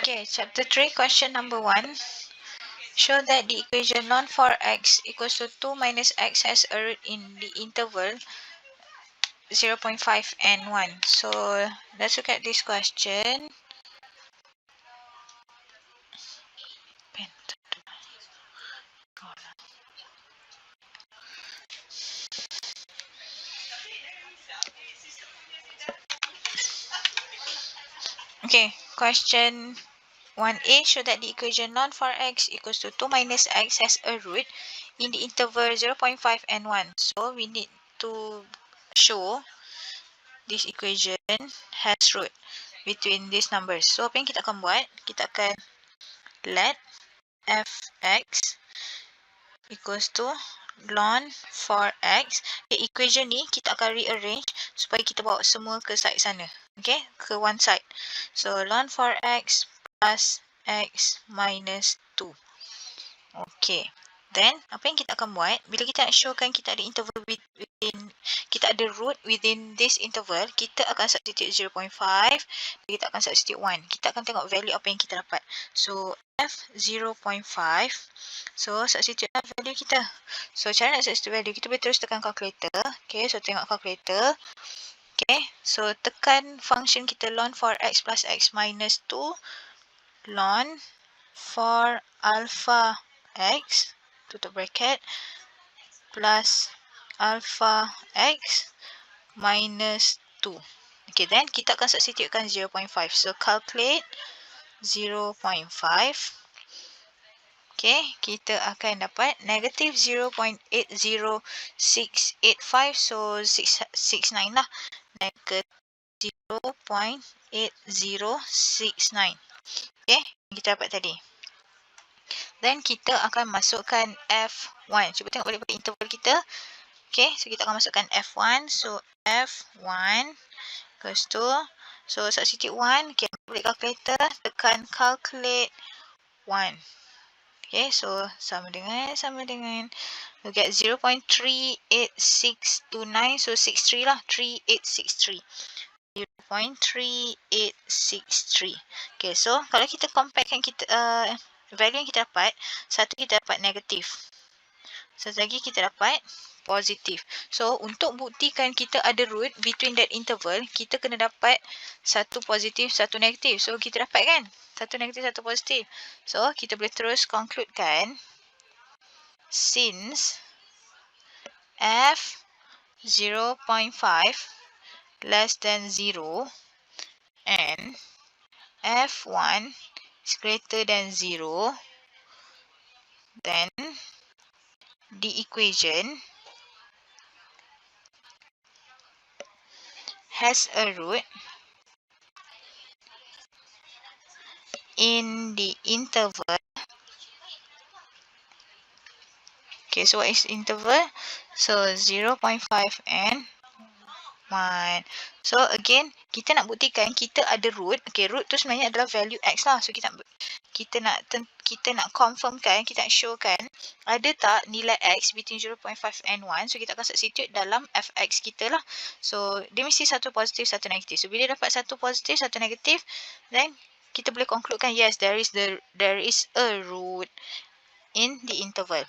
Okay, chapter 3, question number 1. Show that the equation ln 4x equals to 2 minus x has a root in the interval 0.5 and 1. So, let's look at this question. Okay, question 1a, show that the equation ln 4x equals to 2 minus x has a root in the interval 0.5 and 1. So, we need to show this equation has root between these numbers. So, apa yang kita akan buat? Kita akan let fx equals to ln 4x. Okay, equation ni kita akan rearrange supaya kita bawa semua ke side sana. Okay, ke one side. So, ln 4x plus x minus 2. Okay. Then, apa yang kita akan buat, bila kita nak showkan kita ada interval within, kita ada root within this interval, kita akan substitute 0.5, kita akan substitute 1. Kita akan tengok value apa yang kita dapat. So, f 0.5. So, substitute value kita. So, cara nak substitute value, kita boleh terus tekan calculator. Okay, so tengok calculator. Okay, so tekan function kita ln 4x plus x minus 2. Ln 4 alpha x, tutup bracket, plus alpha x minus 2. Okay, then kita akan substitutekan 0.5. So, calculate 0.5. Okay, kita akan dapat negative 0.80685. So, 669 lah. Negative 0.8069. Okay, kita dapat tadi. Then kita akan masukkan F1. Cuba tengok balik pada interval kita. Okay, so kita akan masukkan F1. So F1 equals to, so substitute 1. Okay, balik calculator, tekan calculate 1. Okay, so sama dengan, we get 0.38629. So 63 lah, 3863. 0.3863. Okay, so kalau kita comparekan kita value yang kita dapat, satu kita dapat negatif, satu lagi kita dapat positif. So, untuk buktikan kita ada root between that interval, kita kena dapat satu positif, satu negatif. So, kita dapat kan? Satu negatif, satu positif. So, kita boleh terus concludekan, since f 0.5 less than 0 and f1 is greater than 0, then the equation has a root in the interval. Okay, so what is interval? So 0.5 and 1. So again, kita nak buktikan kita ada root. Okay, root tu sebenarnya adalah value x lah. So kita nak confirmkan, kita nak showkan ada tak nilai x between 0.5 and 1. So kita akan substitute dalam fx kita lah. So dia mesti satu positif, satu negatif. So bila dapat satu positif, satu negatif, then kita boleh concludekan yes, there is a root in the interval.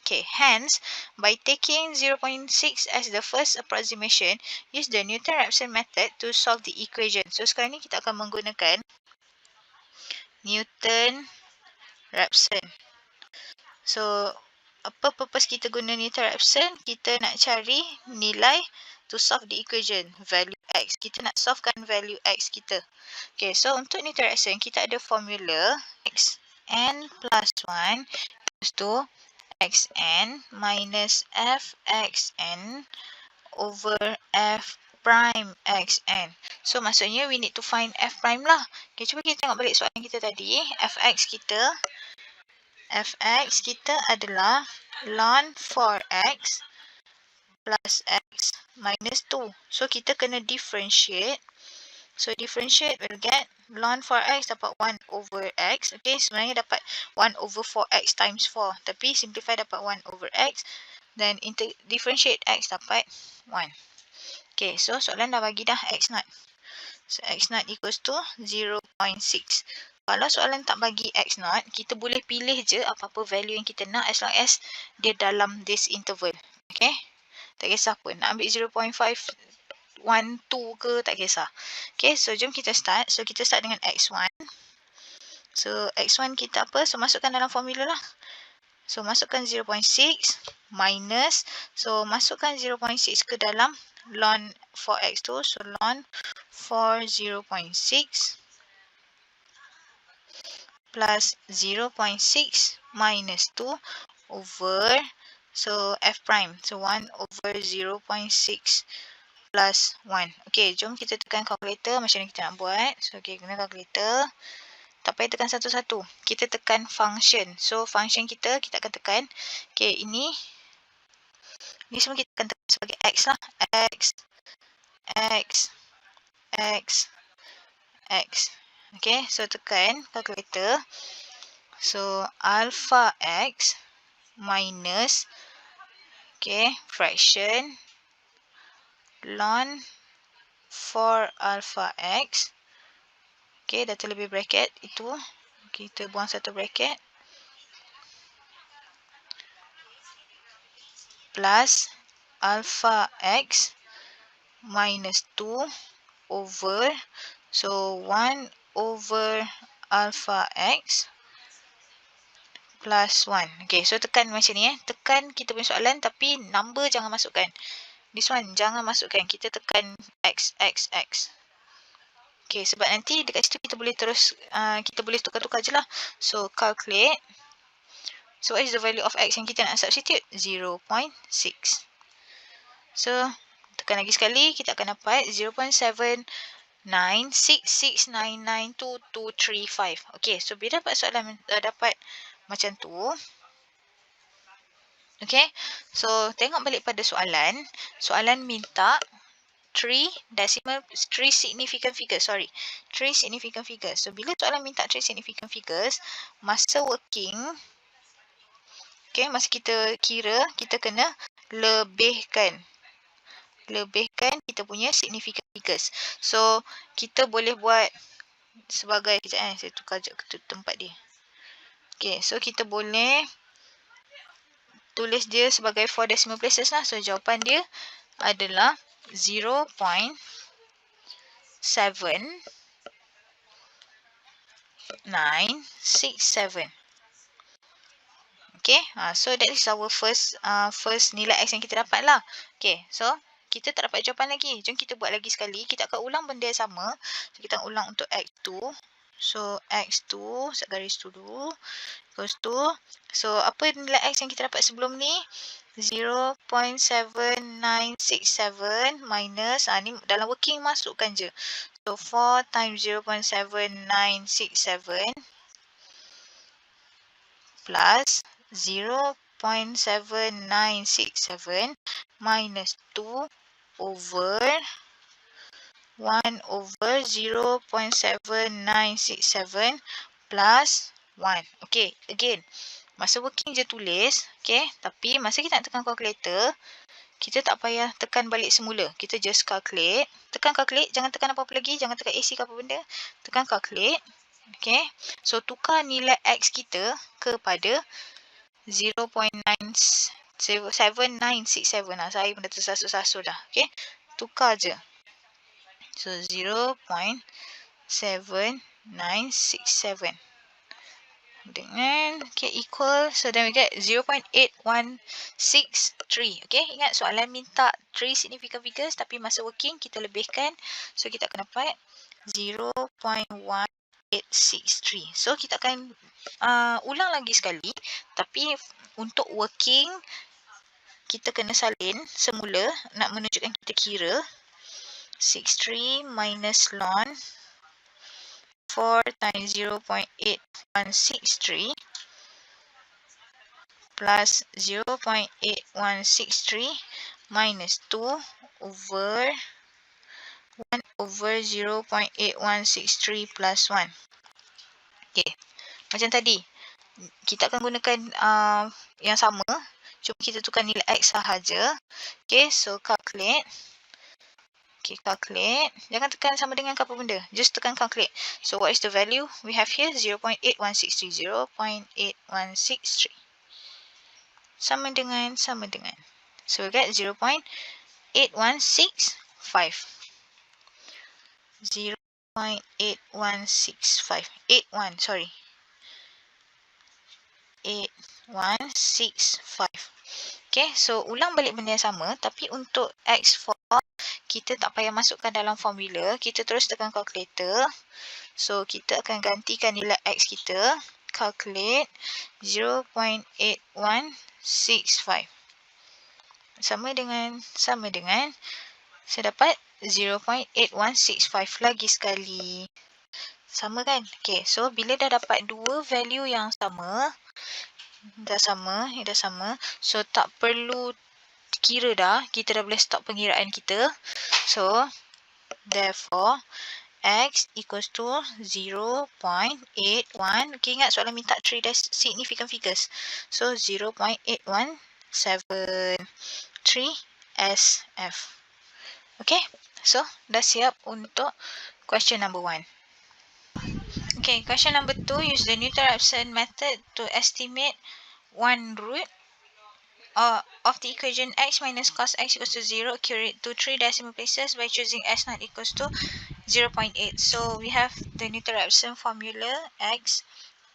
Okay, hence, by taking 0.6 as the first approximation, use the Newton-Raphson method to solve the equation. So, sekarang ni kita akan menggunakan Newton-Raphson. So, apa purpose kita guna Newton-Raphson? Kita nak cari nilai to solve the equation, value x. Kita nak solvekan value x kita. Okay, so untuk Newton-Raphson, kita ada formula xn plus 1 equals to xn minus fxn over f prime xn. So, maksudnya we need to find f prime lah. Okay, cuba kita tengok balik soalan kita tadi. fx kita adalah ln 4x plus x minus 2. So, kita kena differentiate. So, differentiate will get ln 4x dapat 1 over x. Okay, sebenarnya dapat 1 over 4x times 4. Tapi simplify dapat 1 over x. Then differentiate x dapat 1. Okay, so soalan dah bagi dah x naught. So, x naught equals to 0.6. kalau soalan tak bagi x0, kita boleh pilih je apa-apa value yang kita nak as long as dia dalam this interval. Okay. Tak kisah pun. Nak ambil 0.512 ke, tak kisah. Okay, so jom kita start. So kita start dengan x1. So x1 kita apa? So masukkan dalam formula lah. So masukkan 0.6 minus. So masukkan 0.6 ke dalam ln for x2. So ln for 0.6 plus 0.6 minus 2 over, so f prime. So 1 over 0.6 plus 1. Okay, jom kita tekan calculator macam mana kita nak buat. So, okay, guna calculator. Tak payah tekan satu-satu. Kita tekan function. So, function kita akan tekan. Okay, ini semua kita akan tekan sebagai x lah. X. Okay, so tekan calculator. So, alpha x minus, okay, fraction ln for alpha x. Okay, dah terlebih bracket itu. Kita buang satu bracket. Plus alpha x minus 2 over, so 1 over alpha x plus 1. Okay, so tekan macam ni. Tekan kita punya soalan tapi number jangan masukkan. This one jangan masukkan. Kita tekan x. Okay, sebab nanti dekat situ kita boleh terus, kita boleh tukar-tukar je lah. So, calculate. So, what is the value of x yang kita nak substitute? 0.6. So, tekan lagi sekali. Kita akan dapat 0.796699235. Okay, so bila dapat soalan dapat macam tu. Okay, so tengok balik pada soalan. Soalan minta 3 significant figures. 3 significant figures. So, bila soalan minta 3 significant figures, masa working, okay, masa kita kira, kita kena lebihkan kita punya significant figures. So, kita boleh buat sebagai, sekejap saya tukar je ke tempat dia. Okay, so kita boleh tulis dia sebagai 4 decimal places lah. So, jawapan dia adalah 0.796699235. Okay, so that is our first nilai x yang kita dapat lah. Okay, so kita tak dapat jawapan lagi. Jom kita buat lagi sekali. Kita akan ulang benda yang sama. So, kita ulang untuk x2. So, x2, set garis tu dulu. Equals to, so apa nilai x yang kita dapat sebelum ni? 0.7967 minus, ni dalam working masukkan je. So, 4 times 0.7967 plus 0.7967 minus 2 over 1 over 0.7967 plus 1. Okay, again. Masa working je tulis. Okay, tapi masa kita nak tekan calculator, kita tak payah tekan balik semula. Kita just calculate. Tekan calculate, jangan tekan apa-apa lagi. Jangan tekan AC ke apa benda. Tekan calculate. Okay, so tukar nilai x kita kepada 0.7967 lah. Saya pun dah tersasul-sasul dah. Okay, tukar je. So, 0.7967 dengan, okay, equal. So, then we get 0.8163. Okay, ingat soalan minta 3 significant figures tapi masa working kita lebihkan. So, kita akan dapat 0.1863. So, kita akan ulang lagi sekali. Tapi untuk working, kita kena salin semula nak menunjukkan kita kira. 63 minus ln 4 times 0.8163 plus 0.8163 minus 2 over 1 over 0.8163 plus 1. Okay, macam tadi. Kita akan gunakan yang sama. Cuma kita tukar nilai x sahaja. Okay, so calculate. Okay, calculate. Jangan tekan sama dengan apa benda. Just tekan calculate. So, what is the value we have here? 0.8163. 0.8163. Sama dengan. So, we get 0.8165. 0.8165. 81, sorry. 8165. Okay, so ulang balik benda yang sama. Tapi untuk X4, kita tak payah masukkan dalam formula. Kita terus tekan calculator. So, kita akan gantikan nilai X kita. Calculate 0.8165. Sama dengan. Saya dapat 0.8165 lagi sekali. Sama kan? Okay, so bila dah dapat dua value yang sama. Dah sama. So, tak perlu kira dah. Kita dah boleh stop pengiraan kita. So, therefore, X equals to 0.81. Okay, ingat soalan minta 3 significant figures. So, 0.8173 SF. Okay, so dah siap untuk question number 1. Okay, question number 2. Use the Newton-Raphson method to estimate one root of the equation x minus cos x equals to 0 accurate to 3 decimal places by choosing s naught equals to 0.8. So we have the Newton-Raphson formula x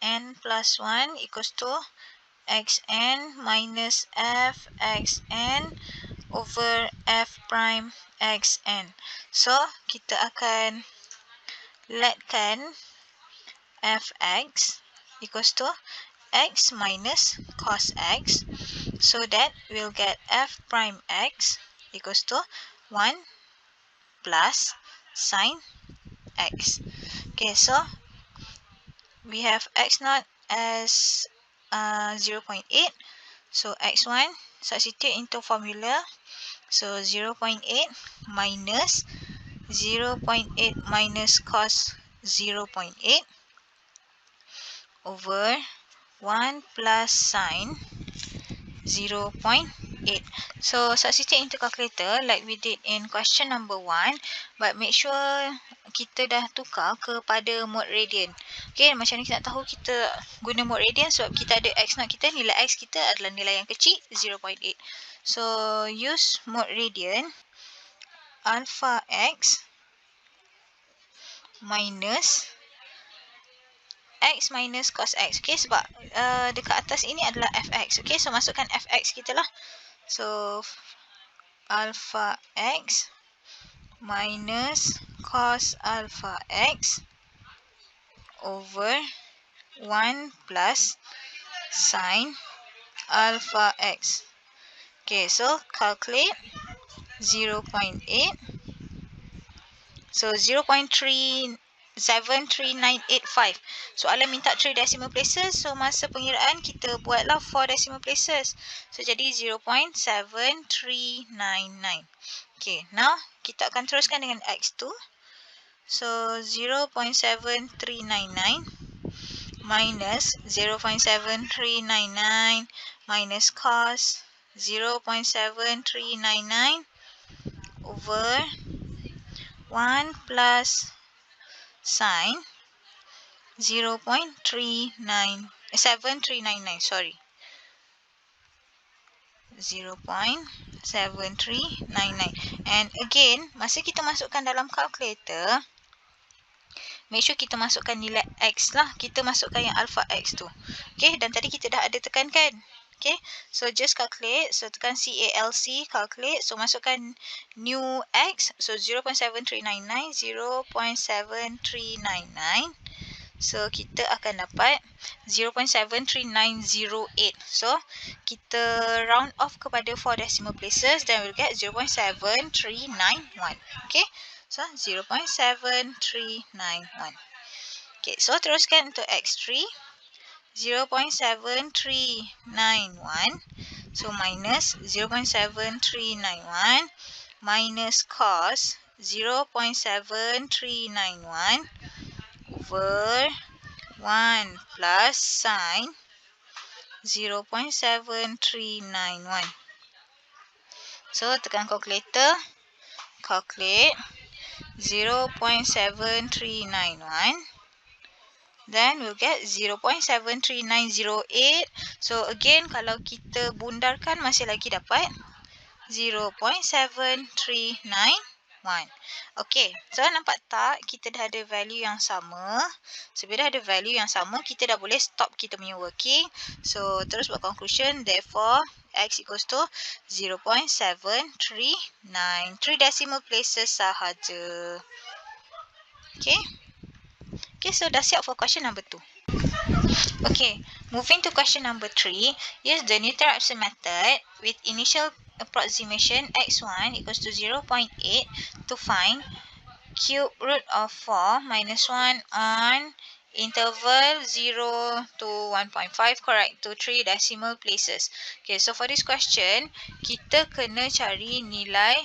n plus 1 equals to xn minus f xn over f prime xn. So kita akan letkan fx equals to x minus cos x, so that we'll get f prime x equals to 1 plus sin x. Okay, so we have x naught as 0.8. So x1 substitute into formula. So 0.8 minus 0.8 minus cos 0.8 over 1 plus sin 0.8. So substitute into calculator like we did in question number 1, but make sure kita dah tukar kepada mode radian. Okay, macam ni kita nak tahu kita guna mode radian sebab kita ada x naught kita, nilai x kita adalah nilai yang kecil 0.8. So use mode radian, alpha x minus x minus cos x. Okay, sebab dekat atas ini adalah fx. Okay, so masukkan fx kita lah. So alpha x minus cos alpha x over 1 plus sin alpha x. Okay, so calculate 0.8. So 0.37398.5. Soalan minta 3 decimal places. So masa pengiraan kita buatlah 4 decimal places. So jadi 0.7399. Okay, now kita akan teruskan dengan x2. So 0.7399 minus 0.7399 minus cos 0.7399 over 1 plus sin 0.7399, sorry. 0.7399. And again, masa kita masukkan dalam calculator, make sure kita masukkan nilai x lah. Kita masukkan yang alpha x tu. Okay, dan tadi kita dah ada tekankan. Okay, so just calculate. So tekan CALC, calculate. So masukkan new x. So 0.7399, 0.7399. So kita akan dapat 0.73908. So kita round off kepada 4 decimal places, then we'll get 0.7391. Okay, so 0.7391. Okay, so teruskan untuk x3. 0.7391. So minus 0.7391 minus cos 0.7391 over 1 plus sin 0.7391. So tekan calculator. calculate 0.7391. Then we'll get 0.73908. So again, kalau kita bundarkan masih lagi dapat 0.7391. Okay, so nampak tak kita dah ada value yang sama. So bila dah ada value yang sama, kita dah boleh stop kita punya working. So terus buat conclusion, therefore x equals to 0.739. 3 decimal places sahaja. Okay. Okay, so dah siap for question number 2. Okay, moving to question number 3. Use the Newton-Raphson method with initial approximation x1 equals to 0.8 to find cube root of 4 minus 1 on interval 0 to 1.5 correct to 3 decimal places. Okay, so for this question, kita kena cari nilai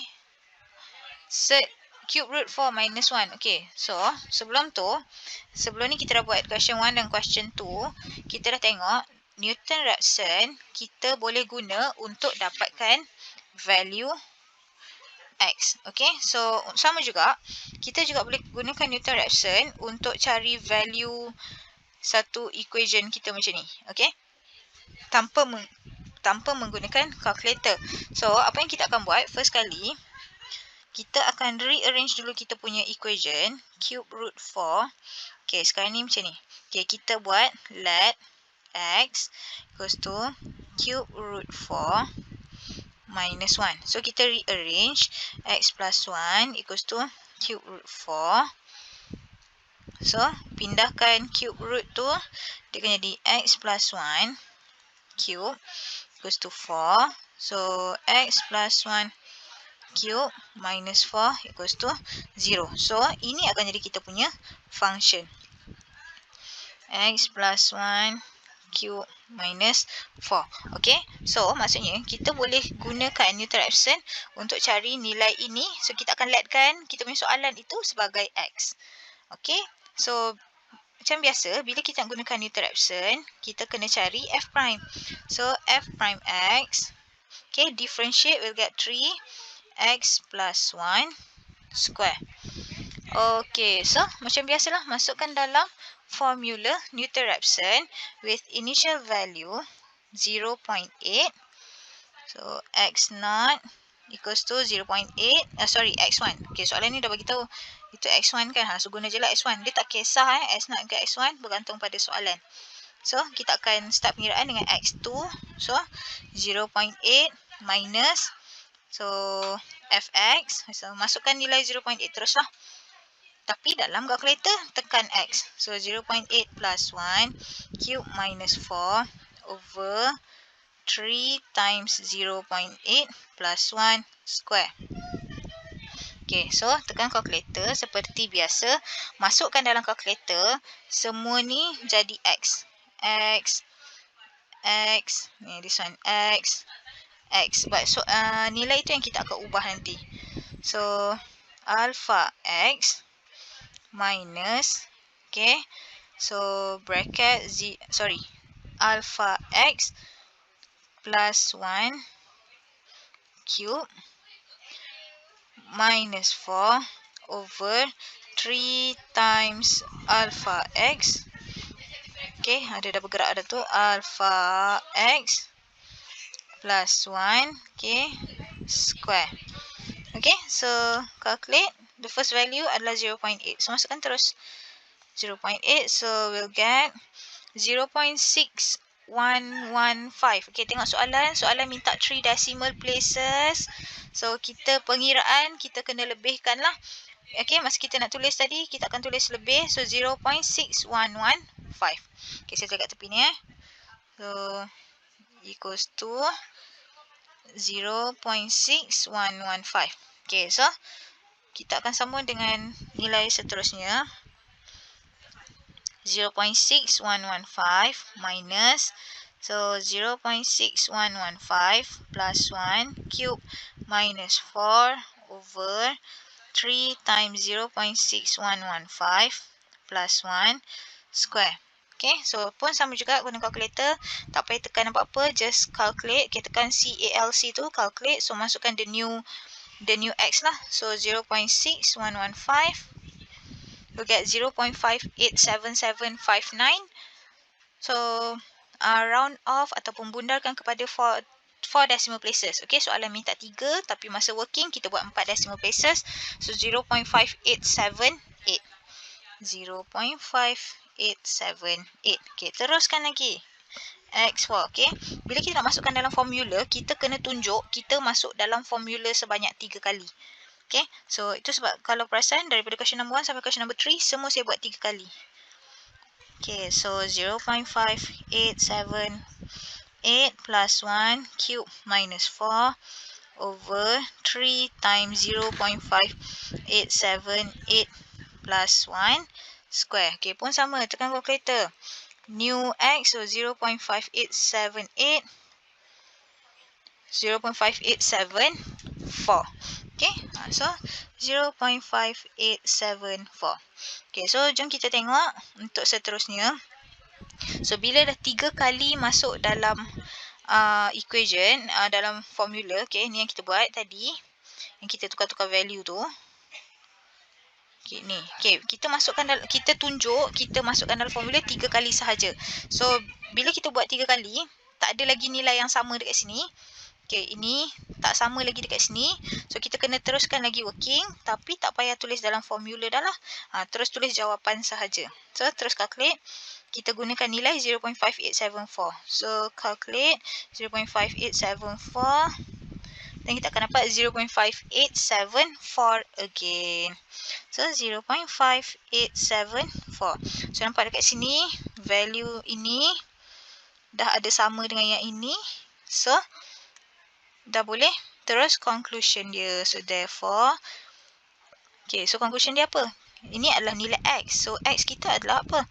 cube root 4 minus 1. Okay, so sebelum ni kita dah buat question 1 dan question 2. Kita dah tengok Newton-Raphson kita boleh guna untuk dapatkan value x. Okay, so sama juga kita juga boleh gunakan Newton-Raphson untuk cari value satu equation kita macam ni. Okay, tanpa menggunakan calculator. So apa yang kita akan buat, first kali kita akan rearrange dulu kita punya equation cube root 4. Okay, sekarang ni macam ni. Okay, kita buat let x equals to cube root 4 minus 1. So kita rearrange x plus 1 equals to cube root 4. So pindahkan cube root tu, dia akan jadi x plus 1 cube equals to 4. So x plus 1 cube minus 4 equals to 0. So ini akan jadi kita punya function x plus 1 cube minus 4. Okay, so maksudnya kita boleh gunakan Newton-Raphson untuk cari nilai ini. So kita akan letkan kita punya soalan itu sebagai x. Okay, so macam biasa bila kita nak gunakan Newton-Raphson, kita kena cari f prime. So f prime x, okay, differentiate will get 3x plus 1 square. Okay, so macam biasalah, masukkan dalam formula Newton-Raphson with initial value 0.8. So x0 equals to 0.8, x1. Okay, soalan ni dah bagi tahu itu x1 kan. So guna je lah x1. Dia tak kisah x0 ke x1, bergantung pada soalan. So kita akan start pengiraan dengan x2. So 0.8 minus, so fx. So masukkan nilai 0.8 teruslah. Tapi dalam calculator tekan x. So 0.8 plus 1 cube minus 4 over 3 times 0.8 plus 1 square. Okay, so tekan calculator seperti biasa. Masukkan dalam calculator, semua ni jadi x. X, ni this one, x. But so nilai itu yang kita akan ubah nanti. So alpha x minus, okay, so bracket alpha x plus 1 cube minus 4 over 3 times alpha x. Okay, ada dah bergerak ada tu, alpha x plus 1, okay, square. Okay, so calculate. The first value adalah 0.8. So masukkan terus 0.8. So we'll get 0.6115. Okay, tengok soalan. Soalan minta 3 decimal places. So kita pengiraan kita kena lebihkan lah. Okay, masa kita nak tulis tadi, kita akan tulis lebih. So 0.6115. Okay, saya letak kat tepi ni So equals to 0.6115. Okay, so kita akan sambung dengan nilai seterusnya. 0.6115 minus, so 0.6115 plus 1 cube minus 4 over 3 times 0.6115 plus 1 square. Okay, so pun sama juga guna calculator. Tak payah tekan apa-apa, just calculate. Okay, tekan CALC tu, calculate. So masukkan the new the new x lah. So 0.6115 we'll get 0.587759. So round off ataupun bundarkan kepada 4 decimal places. Okay, soalan minta 3 tapi masa working kita buat 4 decimal places. So 0.5878. 0.5878. Okay, teruskan lagi. X4, okay. Bila kita nak masukkan dalam formula, kita kena tunjuk kita masuk dalam formula sebanyak 3 kali. Okay, so itu sebab kalau perasan daripada question number 1 sampai question number 3, semua saya buat 3 kali. Okay, so 0.5878 plus 1 cube minus 4 over 3 times 0.5878 plus 1 square. Okay, pun sama, tekan calculator. New x, so 0.5878, 0.5874. Okay, so 0.5874. Okay, so jom kita tengok untuk seterusnya. So bila dah 3 kali masuk dalam equation, dalam formula, okay, ni yang kita buat tadi, yang kita tukar-tukar value tu. Okay, ni. Okay, kita masukkan dalam, kita tunjuk kita masukkan dalam formula 3 kali sahaja. So bila kita buat 3 kali, tak ada lagi nilai yang sama dekat sini. Okay, ini tak sama lagi dekat sini. So kita kena teruskan lagi working, tapi tak payah tulis dalam formula dah lah. Terus tulis jawapan sahaja. So terus calculate. Kita gunakan nilai 0.5874. So calculate 0.5874. Dan kita akan dapat 0.5874 again. So 0.5874. So nampak dekat sini value ini dah ada sama dengan yang ini. So dah boleh terus conclusion dia. So therefore, okay, so conclusion dia apa? Ini adalah nilai x. So x kita adalah apa?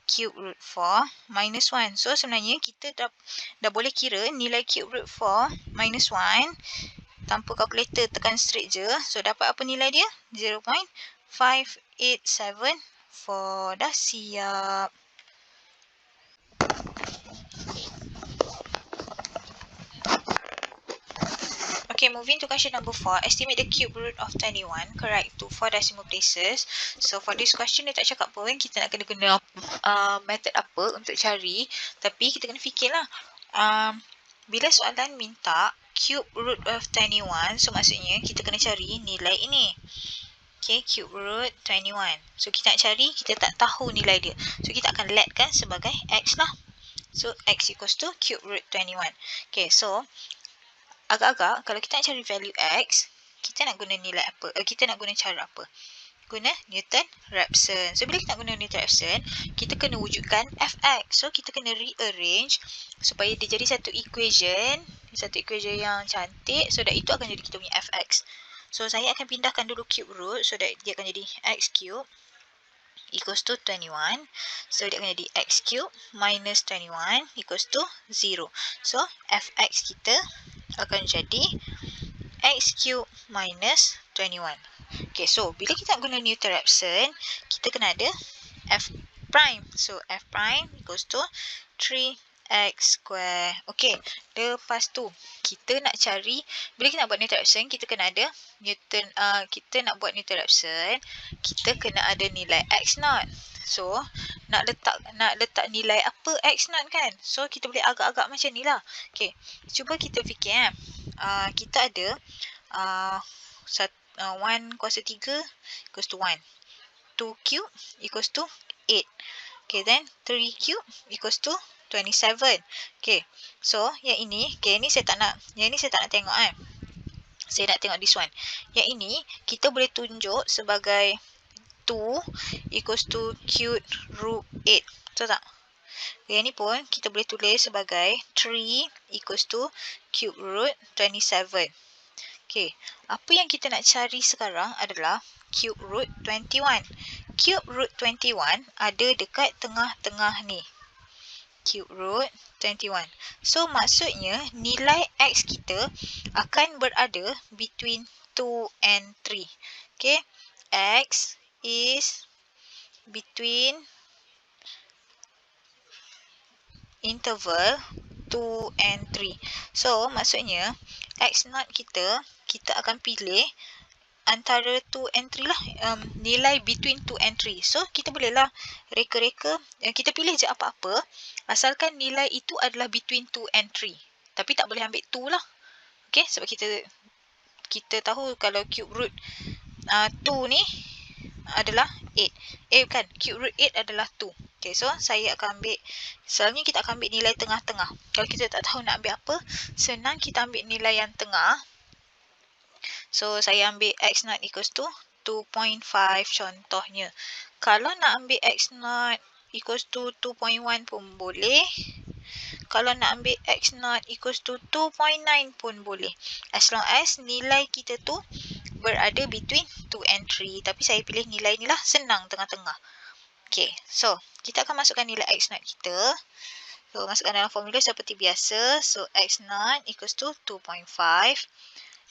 Cube root 4 minus 1. So sebenarnya kita dah boleh kira nilai cube root 4 minus 1 tanpa calculator, tekan straight je. So dapat apa nilai dia? 0.5874. Dah siap. Okay, moving to question number 4. Estimate the cube root of 21 correct to 4 decimal places. So for this question dia tak cakap pun kita nak kena guna method apa untuk cari. Tapi kita kena fikirlah. Bila soalan minta cube root of 21, so maksudnya kita kena cari nilai ini. Okay, cube root 21. So kita nak cari, kita tak tahu nilai dia. So kita akan letkan sebagai x lah. So x equals to cube root 21. Okay, so agak-agak kalau kita nak cari value x, kita nak guna nilai apa? Kita nak guna cara apa? Guna Newton-Raphson. So bila kita nak guna Newton-Raphson, kita kena wujudkan fx. So kita kena rearrange supaya dia jadi satu equation yang cantik. So that itu akan jadi kita punya fx. So saya akan pindahkan dulu cube root so that dia akan jadi x cube equals to 21. So dia akan jadi x cube minus 21 equals to 0. So fx kita akan jadi x cube minus 21. Okay, so bila kita nak guna Newton-Raphson, kita kena ada f prime. So f prime equals to 3x square. Okay, lepas tu kita nak cari, bila kita nak buat Newton-Raphson, kita kena ada kita nak buat Newton-Raphson, kita kena ada nilai x naught. So nak letak nilai apa x naught kan? So kita boleh agak-agak macam ni lah. Okay, cuba kita fikir kita ada 1 kuasa 3 equals to 1. 2 cube equals to 8. Okay, then 3 cube equals to 27. Okay, so yang ini, okay, yang ini saya tak nak tengok kan. Saya nak tengok this one. Yang ini kita boleh tunjuk sebagai 2 equals to cube root 8. Betul tak? Yang ni pun kita boleh tulis sebagai 3 equals to cube root 27. Okay, apa yang kita nak cari sekarang adalah cube root 21. Cube root 21 ada dekat tengah-tengah ni. Cube root 21. So maksudnya nilai x kita akan berada between 2 and 3. Okay, x is between interval 2 and 3. So, maksudnya x0 kita akan pilih antara 2 and 3 lah, nilai between 2 and 3. So, kita bolehlah reka-reka, kita pilih je apa-apa asalkan nilai itu adalah between 2 and 3. Tapi tak boleh ambil 2 lah. Okay, sebab kita tahu kalau cube root 2 ni adalah 8. Bukan, cube root 8 adalah 2. Okay, so saya akan ambil, selalunya kita akan ambil nilai tengah-tengah. Kalau kita tak tahu nak ambil apa, senang kita ambil nilai yang tengah. So, saya ambil x0 equals to 2.5 contohnya. Kalau nak ambil x0 equals to 2.1 pun boleh. Kalau nak ambil x0 equals to 2.9 pun boleh. As long as nilai kita tu berada between 2 and 3. Tapi saya pilih nilai ni lah, senang tengah-tengah. Okay, so kita akan masukkan nilai x0 kita. So, masukkan dalam formula seperti biasa. So, x0 equals to 2.5.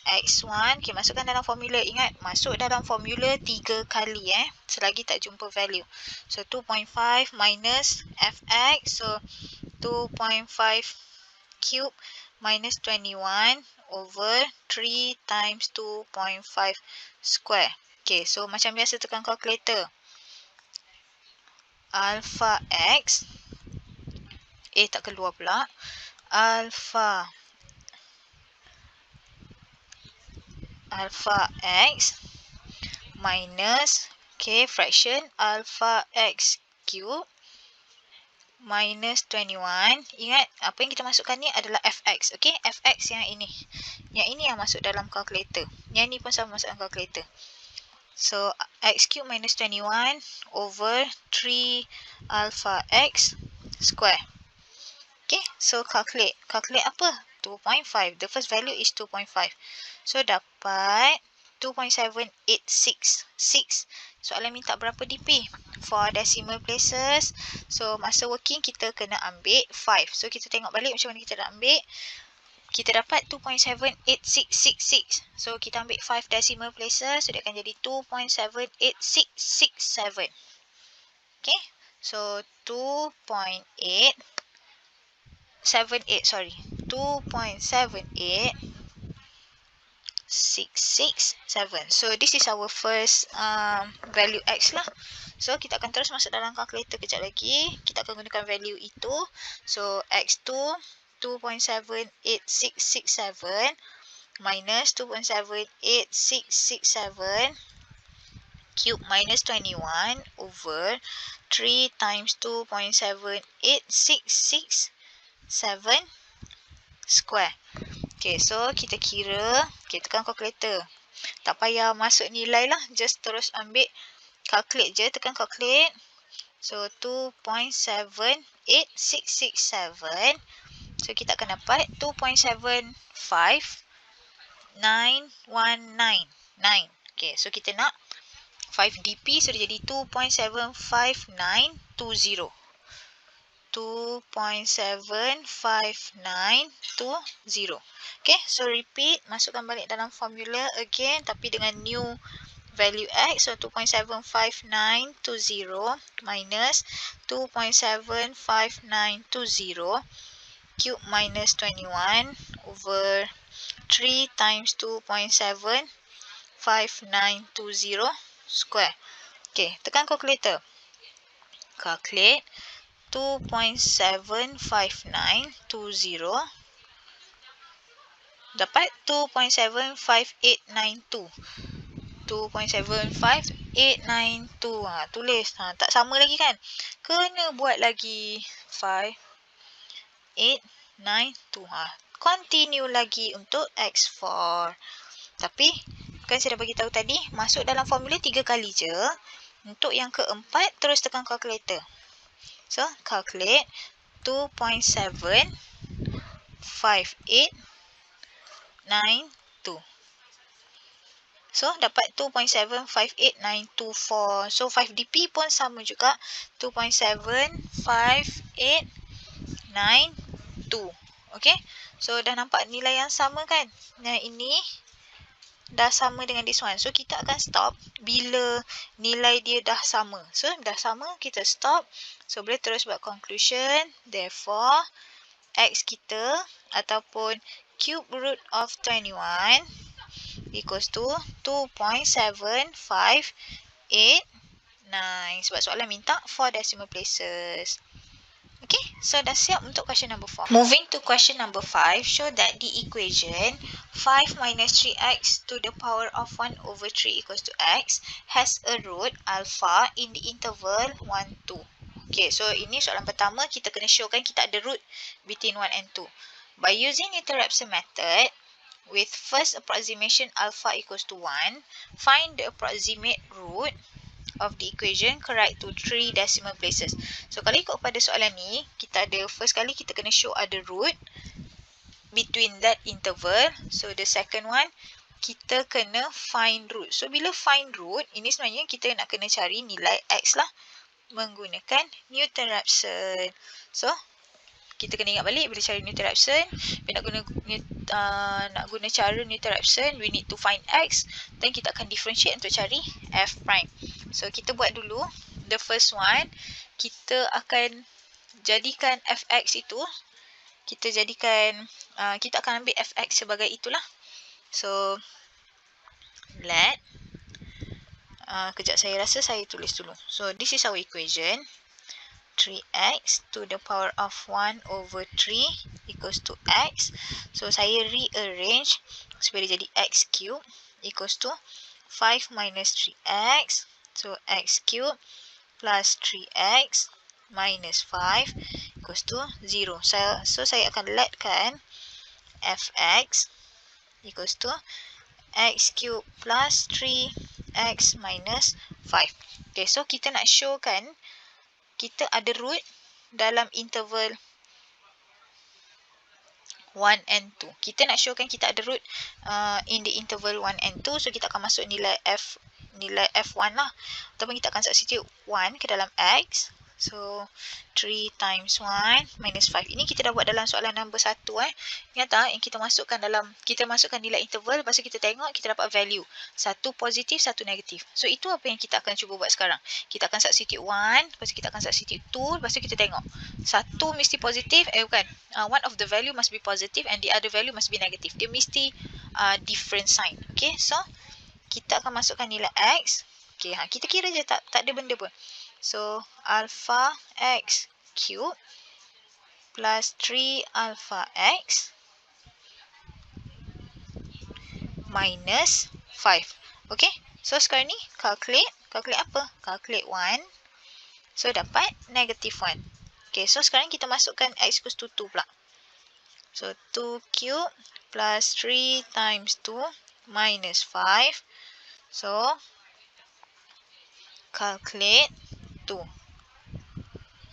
x1, okay, masukkan dalam formula. Ingat, masuk dalam formula 3 kali selagi tak jumpa value. So, 2.5 minus fx. So, 2.5 cube minus 21 over 3 times 2.5 square. Okay, so macam biasa tekan calculator. Alpha x, tak keluar pula. Alpha x minus, okay, fraction alpha x cube minus 21. Ingat, apa yang kita masukkan ni adalah fx. Okay, fx yang ini. Yang ini yang masuk dalam calculator. Yang ni pun sama masuk dalam calculator. So, x cube minus 21 over 3 alpha x square. Okay, so calculate. Calculate apa? 2.5. The first value is 2.5. So, dapat 2.786. Soalan minta berapa DP? 4 decimal places. So, masa working kita kena ambil 5. So, kita tengok balik macam mana kita nak ambil. Kita dapat 2.78666. So, kita ambil 5 decimal places. So, dia akan jadi 2.78667. Okay. So, 2.667. So, this is our first value x lah. So, kita akan terus masuk dalam calculator kejap lagi. Kita akan gunakan value itu. So, x2, 2.78667 minus 2.78667 cube minus 21 over 3 times 2.78667 square. Okay, so kita kira, kita tekan calculator. Tak payah masuk nilai lah, just terus ambil calculate je, tekan calculate. So, 2.78667. So, kita akan dapat 2.75919. Okay, so kita nak 5 dp, so dia jadi 2.75920. 2.75920. Okay, so repeat, masukkan balik dalam formula again tapi dengan new value x. So 2.75920 minus 2.75920 cube minus 21 over 3 times 2.75920 square. Okay, tekan calculator. Calculate 2.75920 dapat 2.75892. 2.75892. Tulis. Tak sama lagi kan? Kena buat lagi 5892. Continue lagi untuk x4. Tapi kan saya dah bagi tahu tadi, masuk dalam formula 3 kali je. Untuk yang keempat terus tekan calculator. So, calculate 2.75892. So, dapat 2.75892. So, 5dp pun sama juga. 2.75892. Okay. So, dah nampak nilai yang sama kan? Nah, ini dah sama dengan this one. So, kita akan stop bila nilai dia dah sama. So, dah sama, kita stop. So, boleh terus buat conclusion. Therefore, X kita ataupun cube root of 21 equals to 2.7589. Sebab soalan minta 4 decimal places. Okay, so dah siap untuk question number 4. Moving to question number 5, show that the equation 5 minus 3x to the power of 1 over 3 equals to x has a root alpha in the interval 1, 2. Okay, so ini soalan pertama, kita kena showkan kita ada root between 1 and 2. By using interruption method, with first approximation alpha equals to 1, find the approximate root of the equation correct to 3 decimal places. So kalau ikut pada soalan ni, kita ada first kali kita kena show ada root between that interval. So the second one, kita kena find root. So bila find root, ini sebenarnya kita nak kena cari nilai x lah menggunakan Newton-Raphson. So kita kena ingat balik bila cari Newton-Raphson, bila nak guna cara Newton-Raphson, we need to find x, then kita akan differentiate untuk cari f prime. So kita buat dulu the first one, kita akan jadikan fx itu, kita akan ambil fx sebagai itulah. So let kejap, saya rasa saya tulis dulu. So this is our equation, 3x to the power of 1 over 3 equals to x. So saya rearrange supaya jadi x cube equals to 5 minus 3x. So x cube plus 3x minus 5 equals to 0. So saya akan letkan fx equals to x cube plus 3x minus 5. Okay, so kita nak showkan kita ada root dalam interval 1 and 2. Kita nak showkan kita ada root in the interval 1 and 2. So kita akan masuk nilai f1 lah. Ataupun kita akan substitute 1 ke dalam x. So 3 times 1 minus 5. Ini kita dah buat dalam soalan nombor 1. Ingat tak? Yang kita masukkan nilai interval. Lepas tu kita tengok kita dapat value. Satu positif, satu negatif. So itu apa yang kita akan cuba buat sekarang. Kita akan substitute 1. Lepas tu kita akan substitute 2. Lepas tu kita tengok. Satu mesti positif. Bukan. One of the value must be positive and the other value must be negative. Dia mesti different sign. Okay. So kita akan masukkan nilai x. Okay. Kita kira je tak ada benda pun. So, alpha x cube plus 3 alpha x minus 5. Okay. So, sekarang ni calculate. Calculate apa? Calculate 1. So, dapat negative 1. Okay. So, sekarang kita masukkan x equals to 2 pula. So, 2 cube plus 3 times 2 minus 5. So, calculate 2.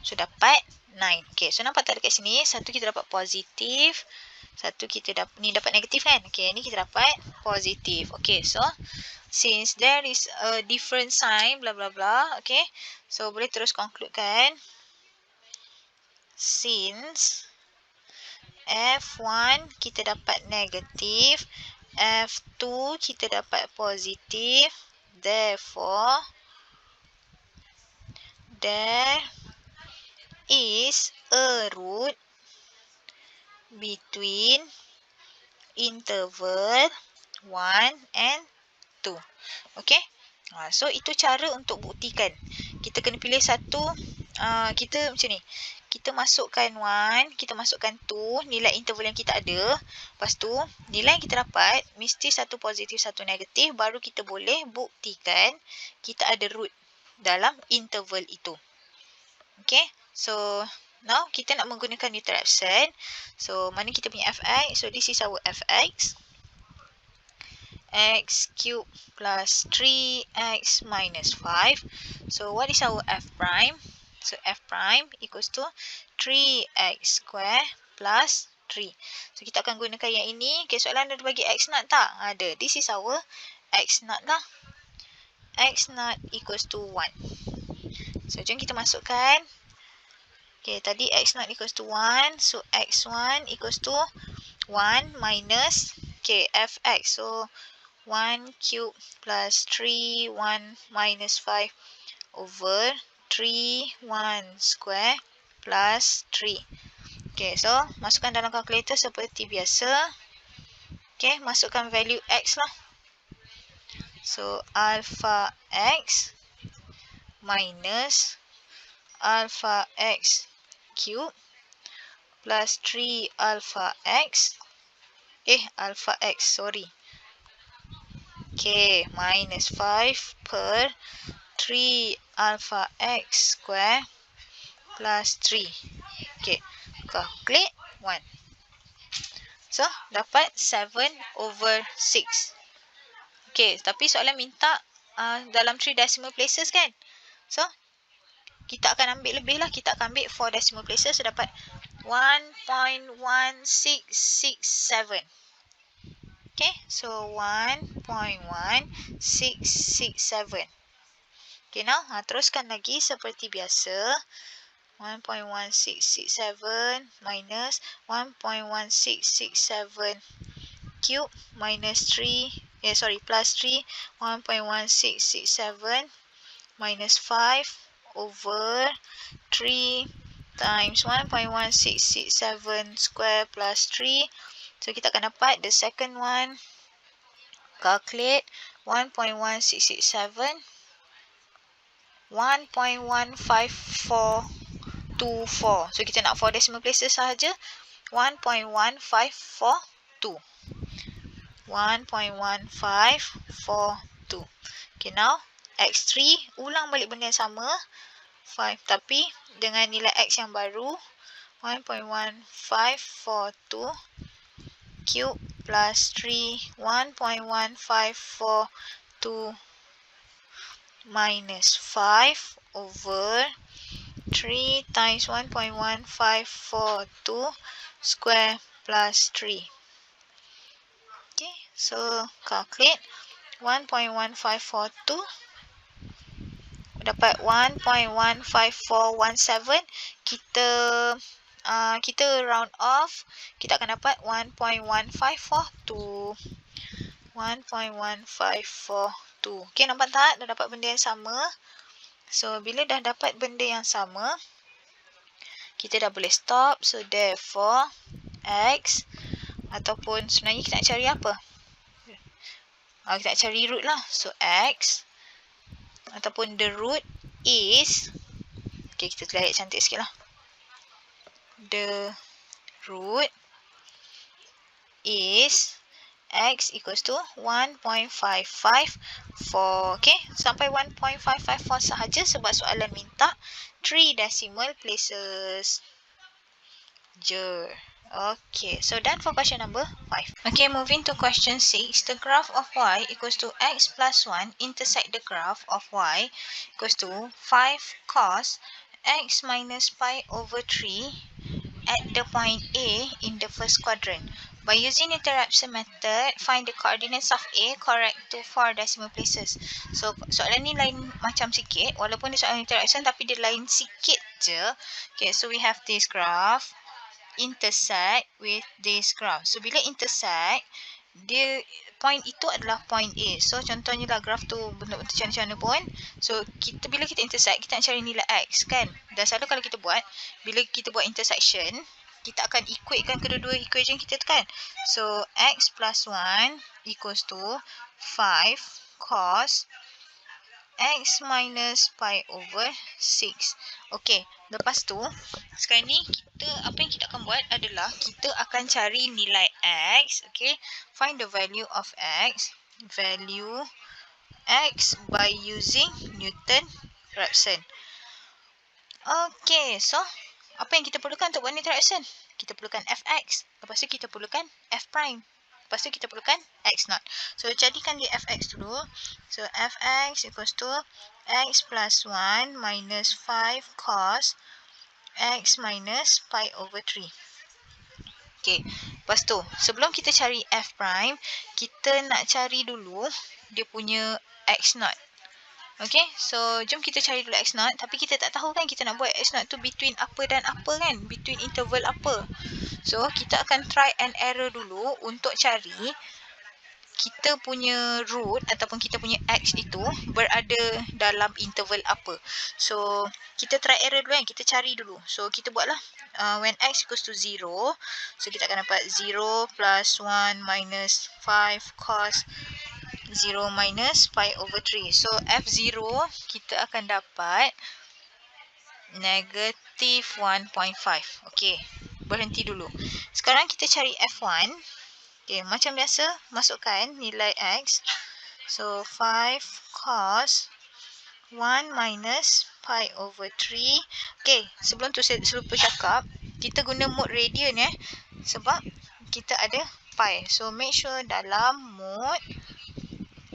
So, dapat 9. Okay, so nampak tak dekat sini? Satu kita dapat positif. Satu kita dapat negatif kan? Okay, ni kita dapat positif. Okay, so since there is a different sign, bla bla bla. Okay, so boleh terus conclude kan? Since F1 kita dapat negatif, F2 kita dapat positif. Therefore, there is a root between interval 1 and 2. Okay. So, itu cara untuk buktikan. Kita kena pilih satu. Kita macam ni. Kita masukkan 1, kita masukkan 2, nilai interval yang kita ada. Lepas tu, nilai yang kita dapat, mesti satu positif, satu negatif. Baru kita boleh buktikan kita ada root dalam interval itu. Okay. So, now kita nak menggunakan Newton-Raphson. So, mana kita punya fx? So, this is our fx. X cube plus 3x minus 5. So, what is our f prime? So, f prime equals to 3x square plus 3. So, kita akan gunakan yang ini. Okay, soalan ada bagi x naught tak? Ada. This is our x naught lah. X naught equals to 1. So, jom kita masukkan. Okay, tadi x naught equals to 1. So, x1 equals to 1 minus, okay, fx. So, 1 cube plus 3, 1 minus 5 over 3, 1 square plus 3. Okay, so masukkan dalam kalkulator seperti biasa. Okay, masukkan value X lah. So, alpha X minus alpha X cube plus 3 alpha X. Alpha X, sorry. Okay, minus 5 per 3 alpha X square plus 3. Okay, calculate 1. So, dapat 7/6. Okay, tapi soalan minta dalam 3 decimal places kan? So, kita akan ambil lebih lah. Kita akan ambil 4 decimal places. So, dapat 1.1667. Okay, so 1.1667. Okay, now teruskan lagi seperti biasa. 1.1667 minus 1.1667 cube minus 3, plus 3, 1.1667 minus 5 over 3 times 1.1667 square plus 3. So, kita akan dapat the second one. Calculate 1.1667. 1.15424. So, kita nak 4 decimal places sahaja. 1.1542. 1.1542. Okay, now X3. Ulang balik benda yang sama. 5. Tapi dengan nilai X yang baru. 1.1542 cube plus 3. 1.1542 minus 5 over 3 times 1.1542 square plus 3. Okay, so calculate 1.1542. Dapat 1.15417. Kita round off. Kita akan dapat 1.1542. 1.154. Okay, nampak tak? Dah dapat benda yang sama. So, bila dah dapat benda yang sama, kita dah boleh stop. So, therefore, X ataupun sebenarnya kita nak cari apa? Kita nak cari root lah. So, X ataupun the root is, okay, kita tulis cantik sikit lah. The root is X equals to 1.554. Okay, sampai 1.554 sahaja sebab soalan minta 3 decimal places je. Okay, so done for question number 5. Okay, moving to question 6. The graph of y equals to x plus 1 intersect the graph of y equals to 5 cos x minus pi over 3 at the point A in the first quadrant. By using interruption method, find the coordinates of A correct to 4 decimal places. So, soalan ni lain macam sikit. Walaupun dia soalan interaction tapi dia lain sikit je. Okay, so we have this graph intersect with this graph. So, bila intersect, dia point itu adalah point A. So, contohnya lah graph tu bentuk macam mana pun. So, bila kita intersect, kita nak cari nilai X kan. Dan selalu kalau kita buat, bila kita buat intersection, kita akan equatekan kedua-dua equation kita tu kan. So, X plus 1 equals to 5 cos X minus pi over 6. Okay, lepas tu, sekarang ni apa yang kita akan buat adalah kita akan cari nilai X. Okay, find the value of X. Value X by using Newton-Raphson. Okay, so apa yang kita perlukan untuk buat interaction? Kita perlukan fx. Lepas tu kita perlukan f prime. Lepas tu kita perlukan x naught. So, jadikan dia fx dulu. So, fx equals to x plus 1 minus 5 cos x minus pi over 3. Okay. Lepas tu, sebelum kita cari f prime, kita nak cari dulu dia punya x naught. Okay, so jom kita cari dulu x naught. Tapi kita tak tahu kan kita nak buat x naught tu between apa dan apa kan. Between interval apa. So, kita akan try and error dulu untuk cari kita punya root ataupun kita punya X itu berada dalam interval apa. So, kita try error dulu kan. Kita cari dulu. So, kita buatlah when X equals to 0. So, kita akan dapat 0 plus 1 minus 5 cos 0 minus pi over 3. So, F0 kita akan dapat negative 1.5. Okay, berhenti dulu. Sekarang kita cari F1. Okay, macam biasa, masukkan nilai X. So, 5 cos 1 minus pi over 3. Okay, sebelum tu saya lupa cakap, kita guna mode radian sebab kita ada pi. So, make sure dalam mode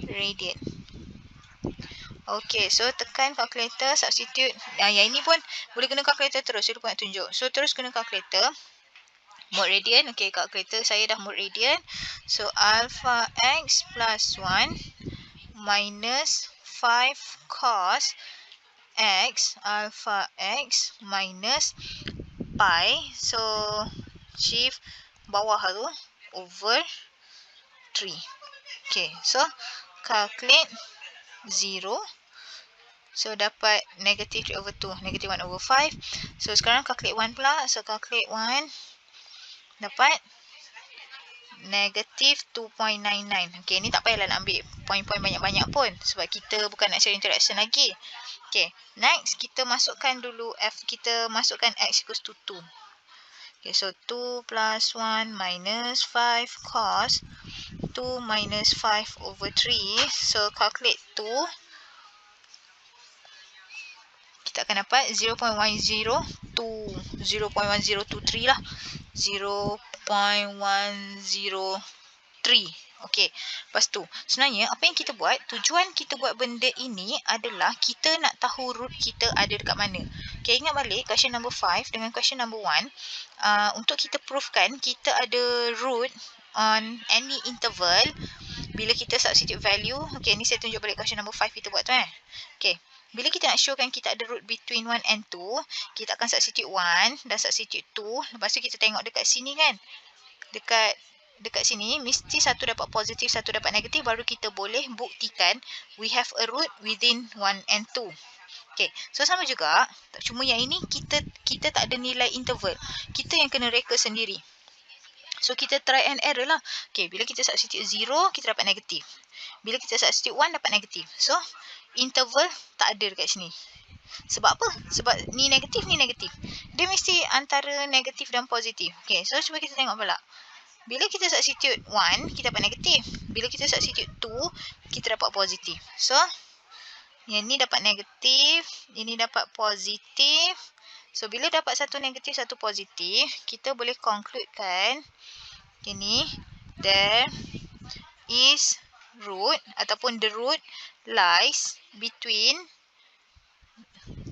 radian. Okay, so tekan calculator, substitute. Yang ini pun boleh guna calculator terus. Saya lupa nak tunjuk. So, terus guna calculator. Mode radian. Okay, calculator saya dah mode radian. So, alpha X plus 1 minus 5 cos X alpha X minus pi. So, shift bawah tu over 3. Okay, so calculate 0. So, dapat negative 3 over 2. Negative 1 over 5. So, sekarang calculate 1 pula. So, calculate 1. Dapat negative 2.99. Okay, ni tak payahlah nak ambil poin-poin banyak-banyak pun. Sebab kita bukan nak cari interaction lagi. Okay, next kita masukkan dulu F. Kita masukkan X equals to 2. Okay, so 2 plus 1 minus 5 cos 2 minus 5 over 3. So, calculate 2. Kita akan dapat 0.1023 lah. 0.103. Okey. Lepas tu, sebenarnya apa yang kita buat, tujuan kita buat benda ini adalah kita nak tahu root kita ada dekat mana. Okey, ingat balik question number 5 dengan question number 1. Untuk kita provekan kita ada root on any interval bila kita substitute value. Okey, ni saya tunjuk balik question number 5 kita buat tu Okey. Bila kita nak showkan kita ada root between 1 and 2, kita akan substitute 1 dan substitute 2. Lepas tu kita tengok dekat sini kan. Dekat sini mesti satu dapat positif, satu dapat negatif, baru kita boleh buktikan we have a root within 1 and 2. Okay, so sama juga. Cuma yang ini kita tak ada nilai interval. Kita yang kena reka sendiri. So, kita try and error lah. Okay, bila kita substitute 0, kita dapat negatif. Bila kita substitute 1, dapat negatif. So, interval tak ada dekat sini. Sebab apa? Sebab ni negatif, ni negatif. Dia mesti antara negatif dan positif. Okay, so cuba kita tengok pula. Bila kita substitute 1, kita dapat negatif. Bila kita substitute 2, kita dapat positif. So, yang ni dapat negatif, ini dapat positif. So, bila dapat satu negatif, satu positif, kita boleh concludekan ini there is root ataupun the root lies between,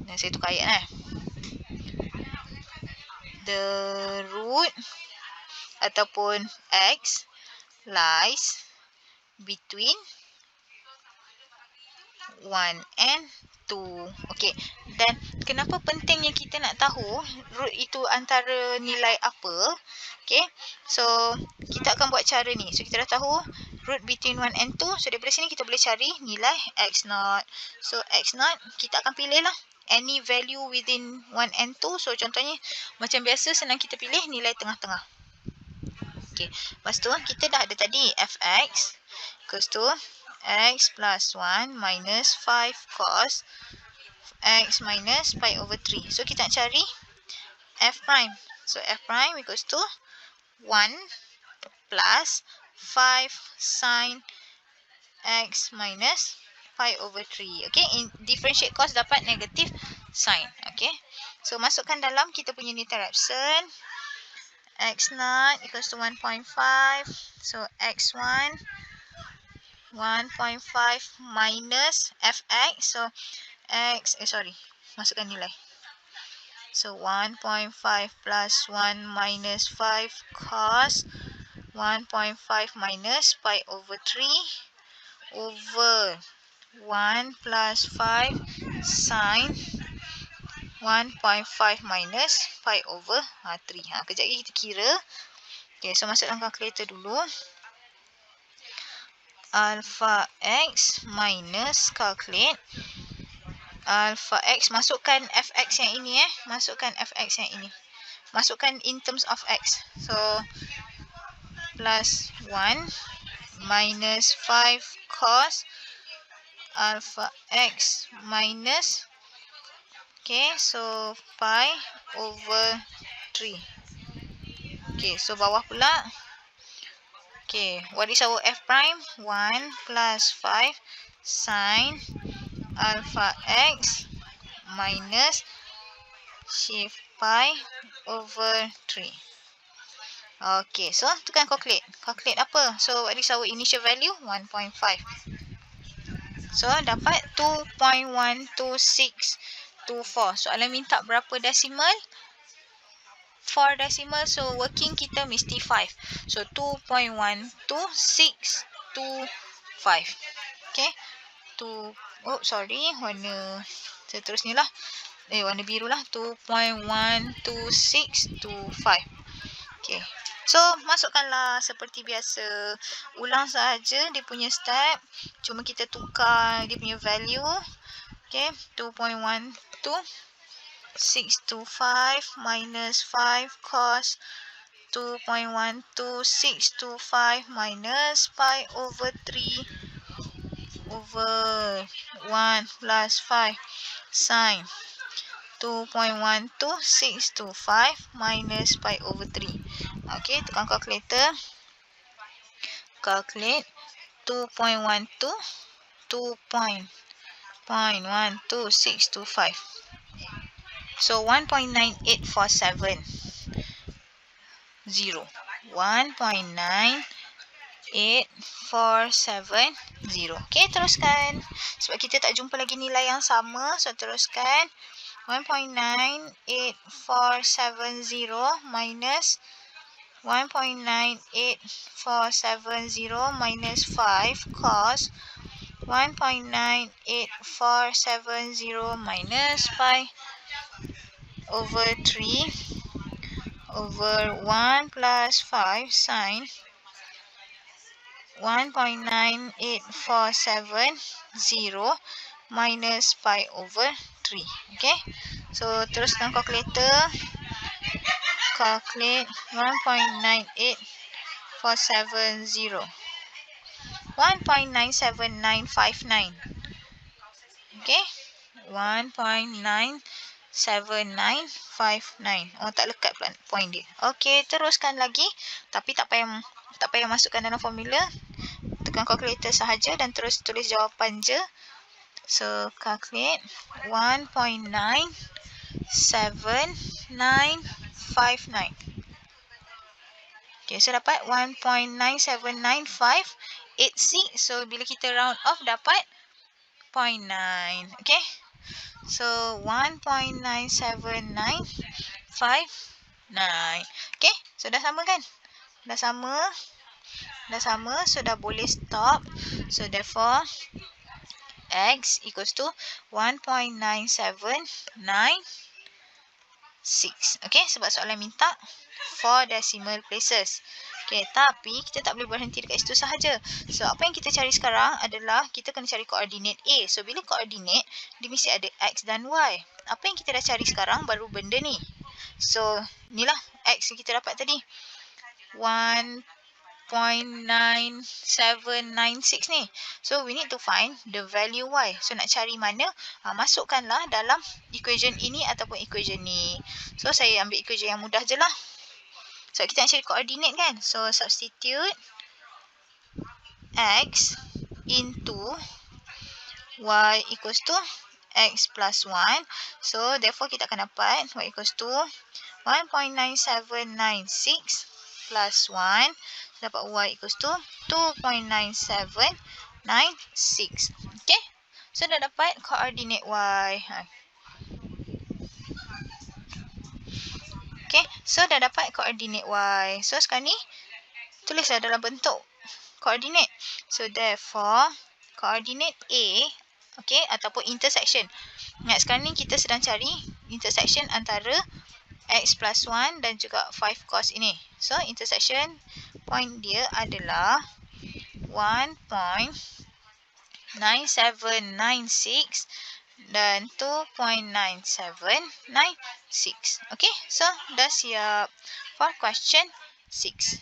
saya tukar ayat the root ataupun X lies between 1 and 2. Okey. Dan kenapa pentingnya kita nak tahu root itu antara nilai apa? Okey. So, kita akan buat cara ni. So, kita dah tahu root between 1 and 2. So, daripada sini kita boleh cari nilai X0. So, X0 kita akan pilih lah any value within 1 and 2. So, contohnya macam biasa senang kita pilih nilai tengah-tengah. Okey. Lepas tu, kita dah ada tadi fx equals to X plus 1 minus 5 cos X minus pi over 3. So, kita nak cari F prime. So, F prime equals to 1 plus 5 sin X minus pi over 3. Okay, in differentiate cos dapat negative sin. Okay, so masukkan dalam kita punya interaction. X0 equals to 1.5. So, X1 1.5 minus fx. So, masukkan nilai. So, 1.5 plus 1 minus 5 cos 1.5 minus pi over 3 over 1 plus 5 sin 1.5 minus pi over 3. Kejap lagi kita kira. Okay, so masuk dalam calculator dulu. alpha x minus calculate alpha x, masukkan fx yang ini masukkan fx yang ini, masukkan in terms of x. So plus 1 minus 5 cos alpha x minus, okay, so pi over 3. Okay, so bawah pula. Okay, what is our f prime? 1 plus 5 sin alpha x minus shift pi over 3. Okay, so tekan calculate. Calculate apa? So what is our initial value? 1.5. So dapat 2.12624. Soalan minta berapa desimal? 4 decimal, so working kita mesti 5. So 2.12625. Okay. Warna seterusnya lah. Warna biru lah. 2.12625. Okay. So masukkanlah seperti biasa. Ulang saja dia punya step. Cuma kita tukar dia punya value. Okay. 2.12625 minus 5 cos 2.12625 minus pi over 3 over 1 plus 5 sin 2.12625 minus pi over 3. Okay, tekan calculator. Calculate 2.12625. So 1.9847 0. 1.9847 Okay, teruskan. Sebab kita tak jumpa lagi nilai yang sama, so teruskan. 1.9847 minus 1.9847 minus 5 cos 1.9847 minus pi over 3 over 1 plus 5 sin 1.9847 minus pi over 3. Okay. So teruskan calculator. Calculate 1.98470. 1.97959. Okay. 1.97959. Oh, tak lekat point dia. Okay, teruskan lagi. Tapi tak payah masukkan dalam formula. Tekan calculator sahaja dan terus tulis jawapan je. So, calculate 1.97959. Okay, so dapat 1.9799586. So, bila kita round off dapat 0.9. Okay. So, 1.97959. Okay. So, dah sama kan? Dah sama. So, dah boleh stop. So, therefore, x equals to 1.9796. Okay, sebab soalan minta 4 decimal places. Okay, tapi kita tak boleh berhenti dekat situ sahaja. So, apa yang kita cari sekarang adalah kita kena cari koordinat A. So, bila koordinat, dia mesti ada X dan Y. Apa yang kita dah cari sekarang baru benda ni. So, inilah X yang kita dapat tadi. 1.9796 ni. So, we need to find the value Y. So, nak cari mana? Masukkanlah dalam equation ini ataupun equation ni. So, saya ambil equation yang mudah je lah. So, kita nak cari koordinat kan? So, substitute X into Y equals to X plus 1. So, therefore, kita akan dapat Y equals to 1.9796 plus 1. Dapat Y equals to 2.9796. Okay? So, dah dapat koordinat Y. Okay, so dah dapat koordinat Y. So, sekarang ni, tulislah dalam bentuk koordinat. So, therefore, koordinat A, okay, ataupun intersection. Ingat, sekarang ni kita sedang cari intersection antara X plus 1 dan juga 5 cos ini. So, intersection point dia adalah 1.9796 dan 2.9796. Okay, so dah siap for question 6.